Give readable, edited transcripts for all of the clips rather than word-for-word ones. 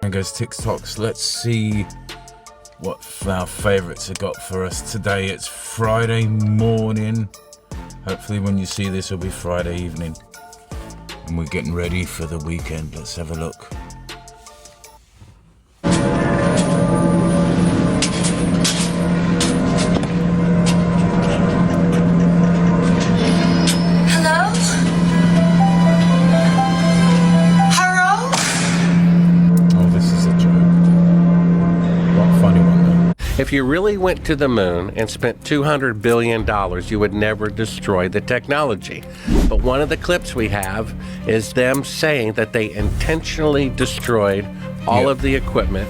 Bangers, TikToks. Let's see what our favourites have got for us today. It's Friday morning. Hopefully when you see this, it'll be Friday evening. And we're getting ready for the weekend. Let's have a look. If you really went to the moon and spent $200 billion, you would never destroy the technology. But one of the clips we have is them saying that they intentionally destroyed all of the equipment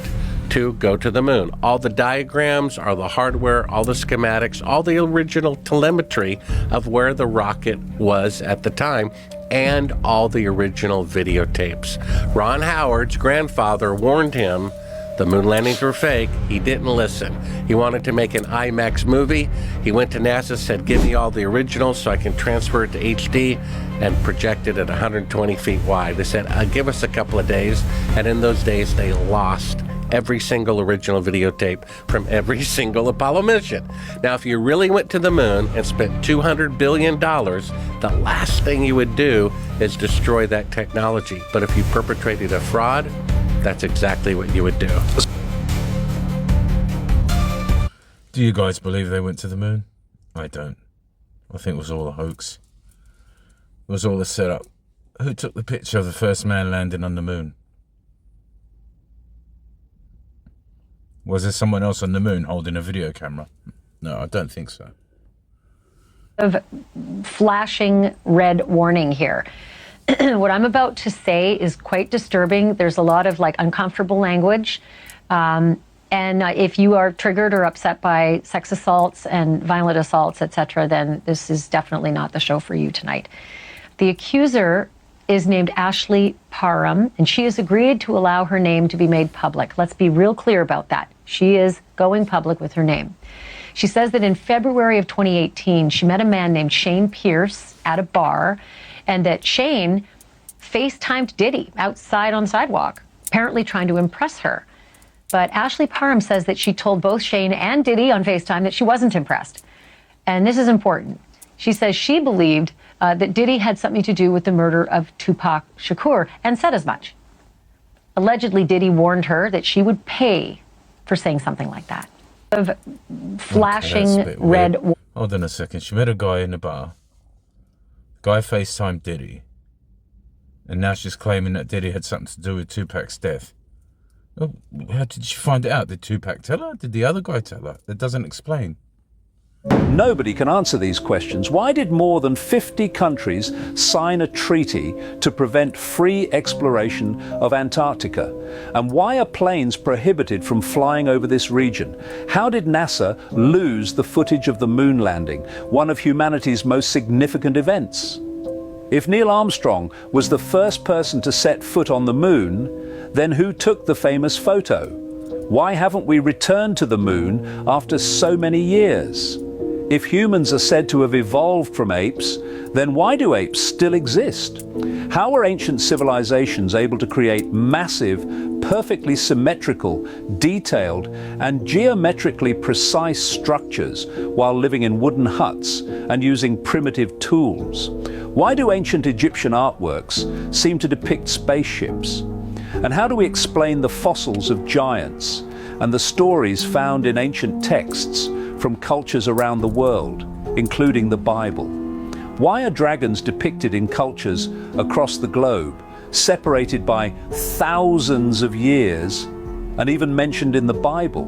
to go to the moon. All the diagrams, all the hardware, all the schematics, all the original telemetry of where the rocket was at the time, and all the original videotapes. Ron Howard's grandfather warned him the moon landings were fake. He didn't listen. He wanted to make an IMAX movie. He went to NASA, said, give me all the originals so I can transfer it to HD, and project it at 120 feet wide. They said, give us a couple of days. And in those days, they lost every single original videotape from every single Apollo mission. Now, if you really went to the moon and spent $200 billion, the last thing you would do is destroy that technology. But if you perpetrated a fraud, that's exactly what you would do. Do you guys believe they went to the moon? I don't. I think it was all a hoax. It was all a setup. Who took the picture of the first man landing on the moon? Was there someone else on the moon holding a video camera? No, I don't think so. Of flashing red warning here. What I'm about to say is quite disturbing. There's a lot of uncomfortable language. And if you are triggered or upset by sex assaults and violent assaults, etc., then this is definitely not the show for you tonight. The accuser is named Ashley Parham, and she has agreed to allow her name to be made public. Let's be real clear about that. She is going public with her name. She says that in February of 2018, she met a man named Shane Pierce at a bar, and that Shane FaceTimed Diddy outside on the sidewalk, apparently trying to impress her. But Ashley Parham says that she told both Shane and Diddy on FaceTime that she wasn't impressed. And this is important. She says she believed that Diddy had something to do with the murder of Tupac Shakur, and said as much. Allegedly, Diddy warned her that she would pay for saying something like that. Of flashing red. Hold on a second. She met a guy in the bar. Guy FaceTimed Diddy. And now she's claiming that Diddy had something to do with Tupac's death. Oh, how did she find it out? Did Tupac tell her? Did the other guy tell her? That doesn't explain. Nobody can answer these questions. Why did more than 50 countries sign a treaty to prevent free exploration of Antarctica? And why are planes prohibited from flying over this region? How did NASA lose the footage of the moon landing, one of humanity's most significant events? If Neil Armstrong was the first person to set foot on the moon, then who took the famous photo? Why haven't we returned to the moon after so many years? If humans are said to have evolved from apes, then why do apes still exist? How were ancient civilizations able to create massive, perfectly symmetrical, detailed, and geometrically precise structures while living in wooden huts and using primitive tools? Why do ancient Egyptian artworks seem to depict spaceships? And how do we explain the fossils of giants and the stories found in ancient texts from cultures around the world, including the Bible? Why are dragons depicted in cultures across the globe, separated by thousands of years, and even mentioned in the Bible?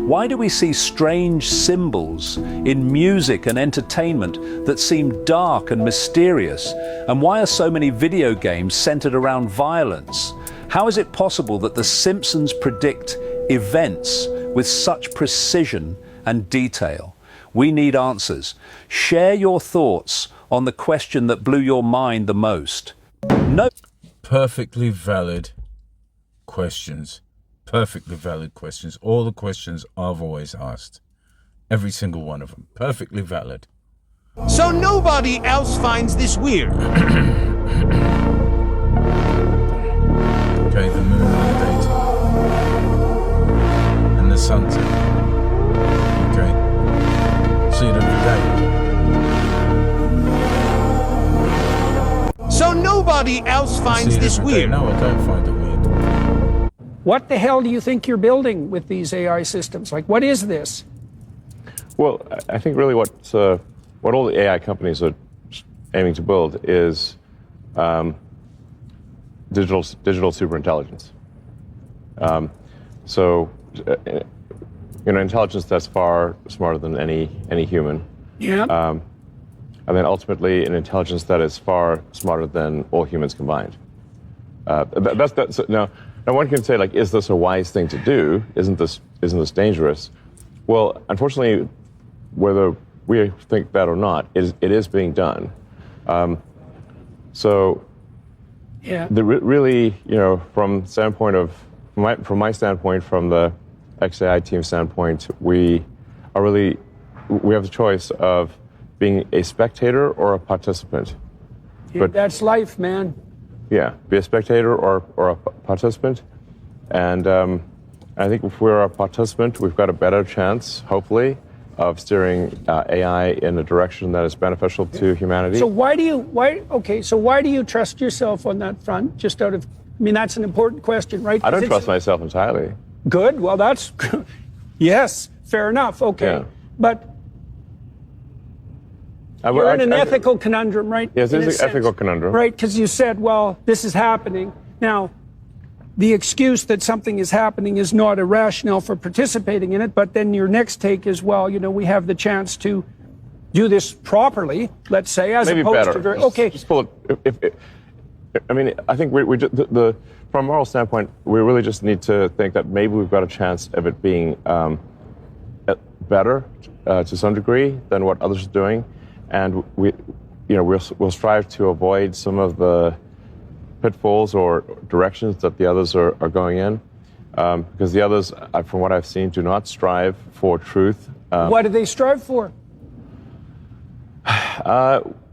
Why do we see strange symbols in music and entertainment that seem dark and mysterious? And why are so many video games centered around violence? How is it possible that The Simpsons predict events with such precision and detail? We need answers. Share your thoughts on the question that blew your mind the most. No. Perfectly valid questions. Perfectly valid questions. All the questions I've always asked. Every single one of them. Perfectly valid. So nobody else finds this weird? Okay, the moon mandate. sun's out. Okay? See it every day. So nobody else finds See it this every day. weird. No, I don't find it weird. What the hell do you think you're building with these AI systems? Like, what is this? Well, I think really what all the AI companies are aiming to build is digital superintelligence. Intelligence that's far smarter than any human. Yeah. And then ultimately an intelligence that is far smarter than all humans combined. Now one can say, like, is this a wise thing to do? Isn't this dangerous? Well, unfortunately, whether we think that or not, it is being done. Yeah. Really, from my standpoint, from the XAI team standpoint, we have the choice of being a spectator or a participant. But that's life, man. Yeah, be a spectator or a participant. And I think if we're a participant, we've got a better chance, hopefully, of steering AI in a direction that is beneficial to humanity. So why do you trust yourself on that front? Just out of, that's an important question, right? I don't trust myself entirely. Good. Well, that's, yes, fair enough. Okay. Yeah. But you're in an ethical conundrum, right? Yes, there's an ethical conundrum. Right, because you said, well, this is happening. Now, the excuse that something is happening is not a rationale for participating in it, but then your next take is, well, we have the chance to do this properly, let's say, as maybe opposed better. to... Okay. Just pull it. I think from a moral standpoint, we really just need to think that maybe we've got a chance of it being better to some degree than what others are doing. And we'll strive to avoid some of the pitfalls or directions that the others are going in, because the others, from what I've seen, do not strive for truth. What do they strive for?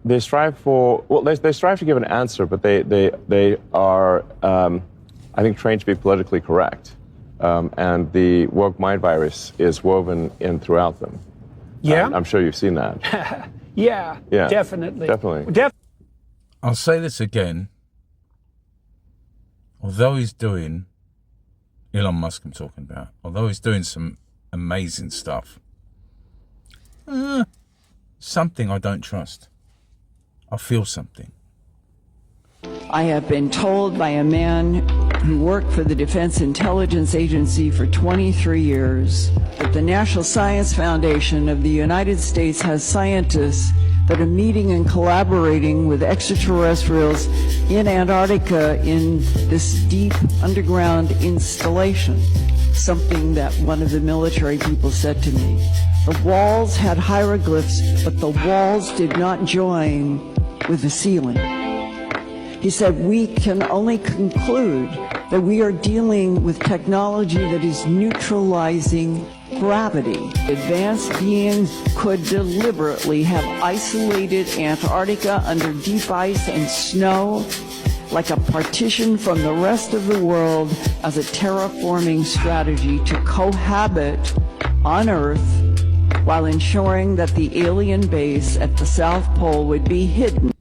They strive for they strive to give an answer, but they are I think trained to be politically correct, and the woke mind virus is woven in throughout them. Yeah, I'm sure you've seen that. Yeah, definitely. I'll say this again. Although he's doing, Elon Musk I'm talking about, although he's doing some amazing stuff, something I don't trust. I feel something. I have been told by a man who worked for the Defense Intelligence Agency for 23 years that the National Science Foundation of the United States has scientists that are meeting and collaborating with extraterrestrials in Antarctica in this deep underground installation, something that one of the military people said to me. The walls had hieroglyphs, but the walls did not join with the ceiling. He said, we can only conclude that we are dealing with technology that is neutralizing gravity. Advanced beings could deliberately have isolated Antarctica under deep ice and snow like a partition from the rest of the world as a terraforming strategy to cohabit on Earth while ensuring that the alien base at the South Pole would be hidden.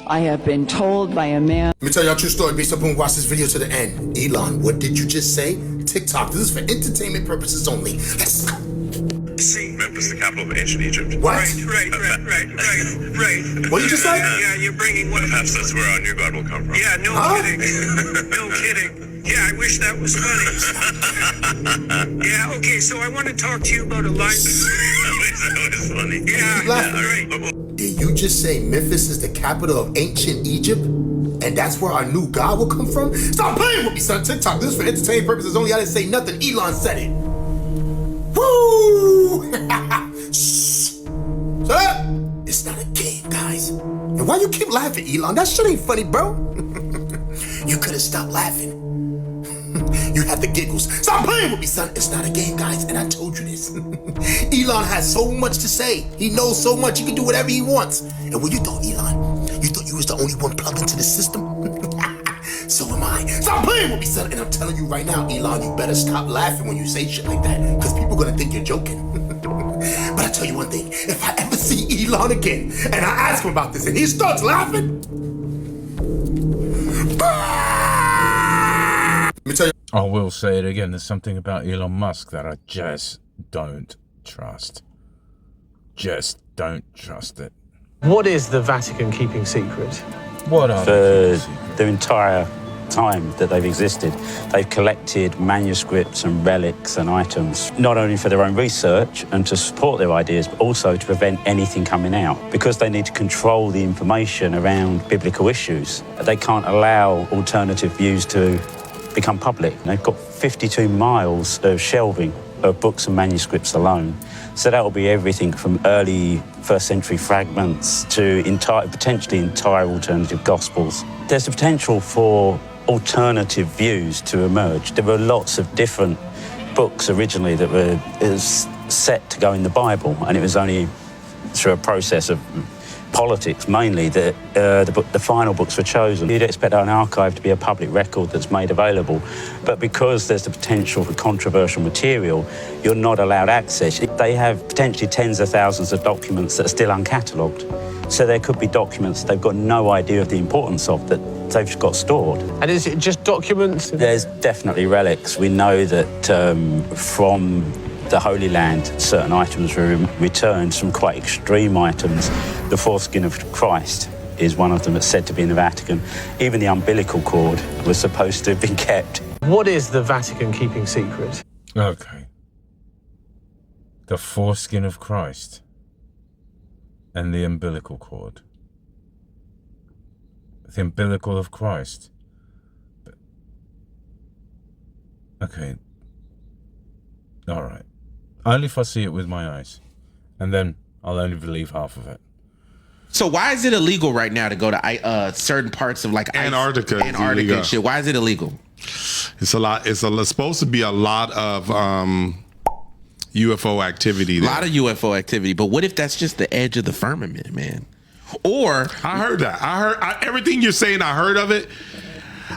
I have been told by a man. Let me tell y'all a true story based upon watch this video to the end. Elon, what did you just say? TikTok, this is for entertainment purposes only. Let's go. Memphis, the capital of ancient Egypt. What? Right. What you just say? Yeah, you're bringing one. Perhaps that's where our new god will come from. Yeah, no kidding. No kidding. Yeah, I wish that was funny. Yeah, okay, so I want to talk to you about a line. That was funny. Yeah, all right. Did you just say Memphis is the capital of ancient Egypt? And that's where our new god will come from? Stop playing with me, son. TikTok, this is for entertainment purposes only. I didn't say nothing. Elon said it. Woo! Shut up! It's not a game, guys. And why you keep laughing, Elon? That shit ain't funny, bro. You could have stopped laughing. You have the giggles. Stop playing with me, son. It's not a game, guys, and I told you this. Elon has so much to say. He knows so much. He can do whatever he wants. And what you thought, Elon? You thought you was the only one plugged into the system? So am I. Stop playing with me, son. And I'm telling you right now, Elon, you better stop laughing when you say shit like that, because people are gonna think you're joking. But I tell you one thing, if I ever see Elon again, and I ask him about this, and he starts laughing, let me tell you. I will say it again, there's something about Elon Musk that I just don't trust. Just don't trust it. What is the Vatican keeping secret? What are For their entire time that they've existed, they've collected manuscripts and relics and items, not only for their own research and to support their ideas, but also to prevent anything coming out. Because they need to control the information around biblical issues, they can't allow alternative views to become public. They've got 52 miles of shelving of books and manuscripts alone. So that will be everything from early first century fragments to potentially entire alternative gospels. There's the potential for alternative views to emerge. There were lots of different books originally that were set to go in the Bible, and it was only through a process of politics mainly that the final books were chosen. You'd expect an archive to be a public record that's made available, but because there's the potential for controversial material, you're not allowed access. They have potentially tens of thousands of documents that are still uncatalogued. So there could be documents they've got no idea of the importance of that they've got stored. And is it just documents? There's definitely relics. We know that from the Holy Land, certain items were returned, some quite extreme items. The foreskin of Christ is one of them that's said to be in the Vatican. Even the umbilical cord was supposed to have been kept. What is the Vatican keeping secret? Okay. The foreskin of Christ and the umbilical cord. The umbilical of Christ. Okay. All right. Only if I see it with my eyes. And then I'll only believe half of it. So why is it illegal right now to go to certain parts of like Antarctica and shit? Why is it illegal? It's a lot. It's supposed to be a lot of UFO activity. A lot of UFO activity. But what if that's just the edge of the firmament, man? Or I heard that. I heard everything you're saying. I heard of it.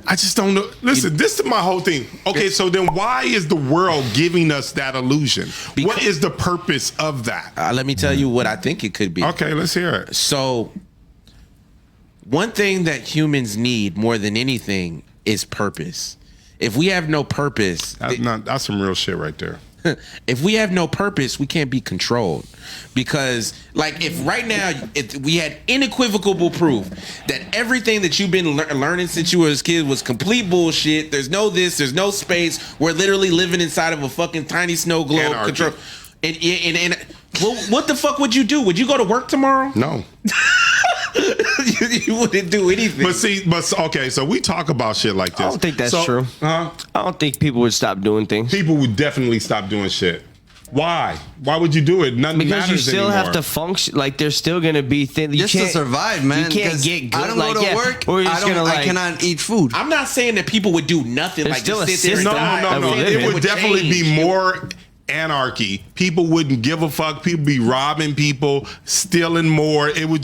I just don't know. Listen, this is my whole thing. Okay, so then why is the world giving us that illusion? What is the purpose of that? Let me tell you what I think it could be. Okay, let's hear it. So, one thing that humans need more than anything is purpose. If we have no purpose... That's some real shit right there. If we have no purpose, we can't be controlled. Because, like, if right now we had unequivocal proof that everything that you've been learning since you were a kid was complete bullshit, there's no this, there's no space, we're literally living inside of a fucking tiny snow globe. Control. And what the fuck would you do? Would you go to work tomorrow? No. You wouldn't do anything. Okay, so we talk about shit like this. I don't think that's true. I don't think people would stop doing things. People would definitely stop doing shit. Why? Why would you do it? Nothing because you still anymore. have to function. Like there's still gonna be things. Just to survive, man. You can't get good. I don't go to work. I cannot eat food. I'm not saying that people would do nothing. There's like still just sit there and die. No. It would definitely be more anarchy. People wouldn't give a fuck. People be robbing people, stealing more. It would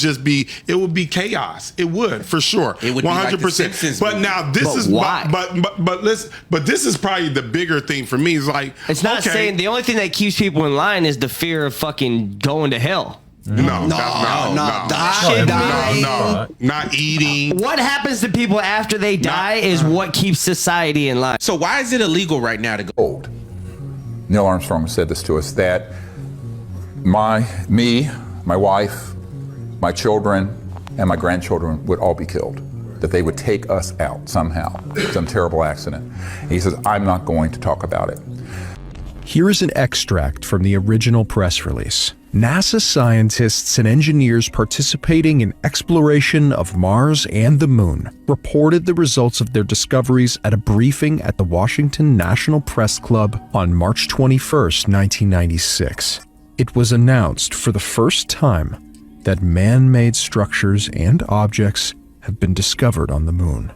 be chaos. It would, for sure. It would 100%. Be like but now this is why. But this is probably the bigger thing for me. Is like it's not saying the only thing that keeps people in line is the fear of fucking going to hell. No, not eating. What happens to people after they die is what keeps society in line. So why is it illegal right now to go? Old. Neil Armstrong said this to us, that my wife, my children, and my grandchildren would all be killed, that they would take us out somehow, some terrible accident. He says, I'm not going to talk about it. Here is an extract from the original press release. NASA scientists and engineers participating in exploration of Mars and the Moon reported the results of their discoveries at a briefing at the Washington National Press Club on March 21, 1996. It was announced for the first time that man-made structures and objects have been discovered on the Moon.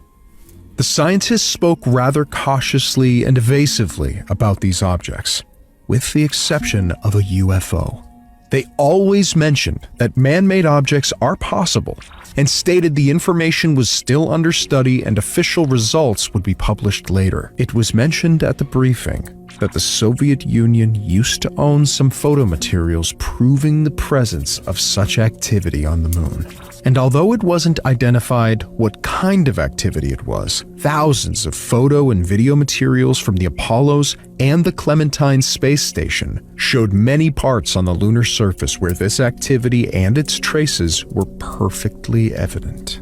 The scientists spoke rather cautiously and evasively about these objects, with the exception of a UFO. They always mentioned that man-made objects are possible and stated the information was still under study and official results would be published later. It was mentioned at the briefing that the Soviet Union used to own some photo materials proving the presence of such activity on the moon. And although it wasn't identified what kind of activity it was, thousands of photo and video materials from the Apollos and the Clementine space station showed many parts on the lunar surface where this activity and its traces were perfectly evident.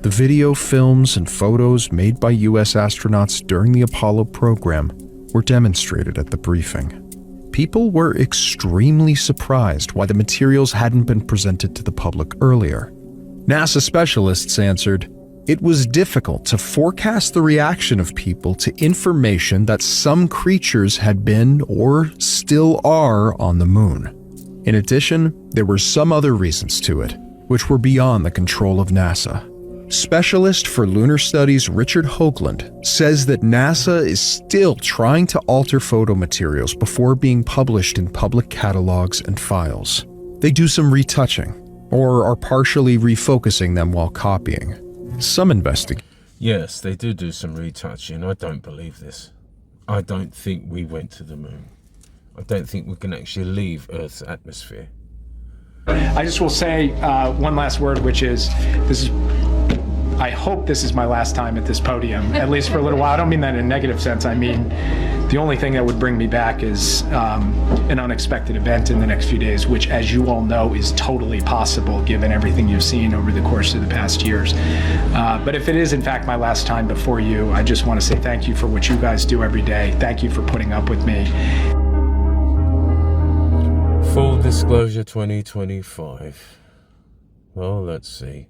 The video, films, and photos made by US astronauts during the Apollo program were demonstrated at the briefing. People were extremely surprised why the materials hadn't been presented to the public earlier. NASA specialists answered, it was difficult to forecast the reaction of people to information that some creatures had been or still are on the moon. In addition, there were some other reasons to it, which were beyond the control of NASA. Specialist for lunar studies Richard Hoagland says that NASA is still trying to alter photo materials before being published in public catalogs and files. They do some retouching, or are partially refocusing them while copying. Some investigators. Yes, they do some retouching. I don't believe this. I don't think we went to the moon. I don't think we can actually leave Earth's atmosphere. I just will say one last word, which is, I hope this is my last time at this podium, at least for a little while. I don't mean that in a negative sense. I mean, the only thing that would bring me back is an unexpected event in the next few days, which, as you all know, is totally possible given everything you've seen over the course of the past years. But if it is, in fact, my last time before you, I just want to say thank you for what you guys do every day. Thank you for putting up with me. Full disclosure 2025. Well, let's see.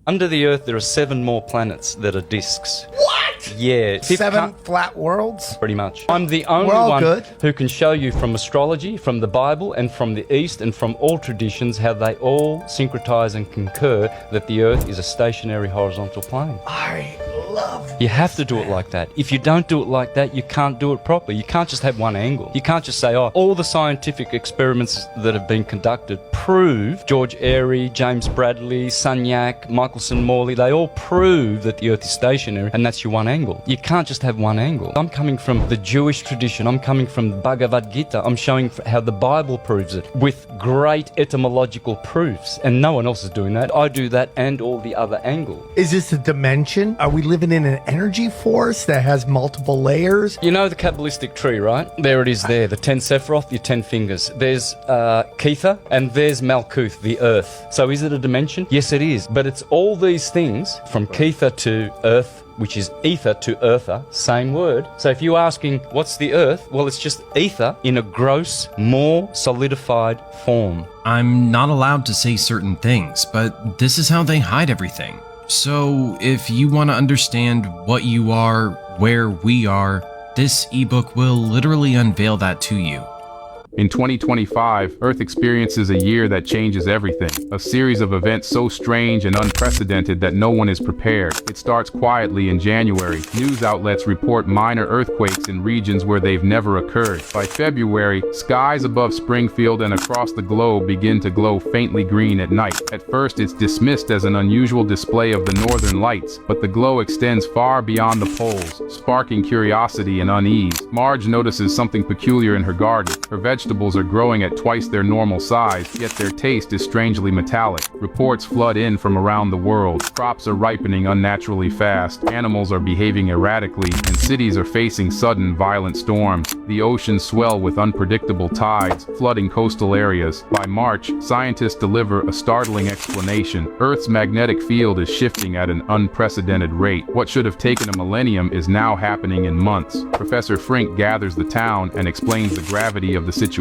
Under the Earth, there are 7 more planets that are disks. What? Yeah. 7 flat worlds? Pretty much. I'm the only one who can show you from astrology, from the Bible, and from the East, and from all traditions, how they all syncretize and concur that the Earth is a stationary horizontal plane. I love You have to do it like that. If you don't do it like that, you can't do it properly. You can't just have one angle. You can't just say, oh, all the scientific experiments that have been conducted prove, George Airy, James Bradley, Sagnac, Michelson Morley, they all prove that the Earth is stationary, and that's your one angle. You can't just have one angle. I'm coming from the Jewish tradition. I'm coming from the Bhagavad Gita. I'm showing how the Bible proves it with great etymological proofs, and no one else is doing that. I do that and all the other angles. Is this a dimension? Are we living in an energy force that has multiple layers? You know the Kabbalistic tree, right? There it is there, the 10 Sephiroth, your 10 fingers. There's Kether, and there's Malkuth, the earth. So is it a dimension? Yes, it is. But it's all these things, from Kether to earth, which is ether to earther, same word. So if you're asking, what's the earth? Well, it's just ether in a gross, more solidified form. I'm not allowed to say certain things, but this is how they hide everything. So if you want to understand what you are, where we are, this ebook will literally unveil that to you. In 2025, Earth experiences a year that changes everything. A series of events so strange and unprecedented that no one is prepared. It starts quietly in January. News outlets report minor earthquakes in regions where they've never occurred. By February, skies above Springfield and across the globe begin to glow faintly green at night. At first, it's dismissed as an unusual display of the northern lights, but the glow extends far beyond the poles, sparking curiosity and unease. Marge notices something peculiar in her garden. Her vegetables are growing at twice their normal size, yet their taste is strangely metallic. Reports flood in from around the world. Crops are ripening unnaturally fast, animals are behaving erratically, and cities are facing sudden violent storms. The oceans swell with unpredictable tides, flooding coastal areas. By March, scientists deliver a startling explanation. Earth's magnetic field is shifting at an unprecedented rate. What should have taken a millennium is now happening in months. Professor Frink gathers the town and explains the gravity of the situation.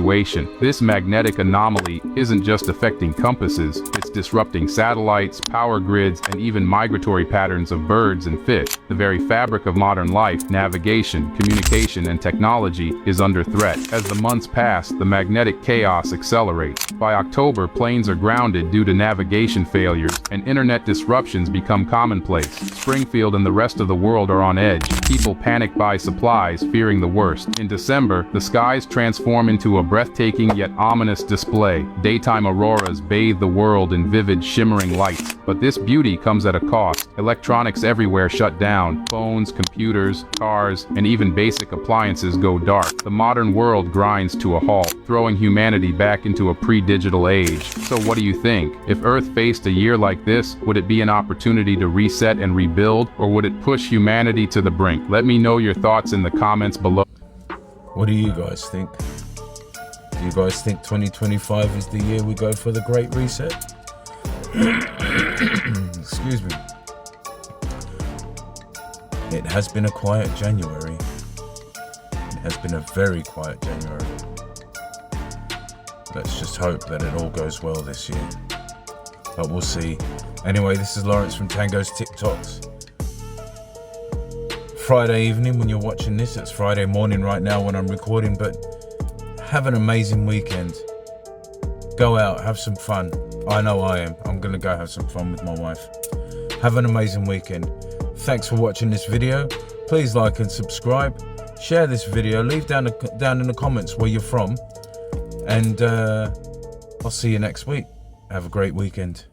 This magnetic anomaly isn't just affecting compasses, it's disrupting satellites, power grids, and even migratory patterns of birds and fish. The very fabric of modern life, navigation, communication, and technology humanity is under threat. As the months pass, the magnetic chaos accelerates. By October, planes are grounded due to navigation failures, and internet disruptions become commonplace. Springfield and the rest of the world are on edge. People panic buy supplies, fearing the worst. In December, the skies transform into a breathtaking yet ominous display. Daytime auroras bathe the world in vivid, shimmering lights. But this beauty comes at a cost. Electronics everywhere shut down. Phones, computers, cars, and even basic appliances go dark. The modern world grinds to a halt, throwing humanity back into a pre-digital age. So what do you think? If Earth faced a year like this, would it be an opportunity to reset and rebuild, or would it push humanity to the brink? Let me know your thoughts in the comments below. What do you guys think? Do you guys think 2025 is the year we go for the Great Reset? Excuse me. It has been a quiet January. It has been a very quiet January. Let's just hope that it all goes well this year. But we'll see. Anyway, this is Lawrence from Tango's TikToks. Friday evening when you're watching this. It's Friday morning right now when I'm recording, but have an amazing weekend. Go out, have some fun. I know I am. I'm gonna go have some fun with my wife. Have an amazing weekend. Thanks for watching this video. Please like and subscribe. Share this video. Leave down in the comments where you're from. And I'll see you next week. Have a great weekend.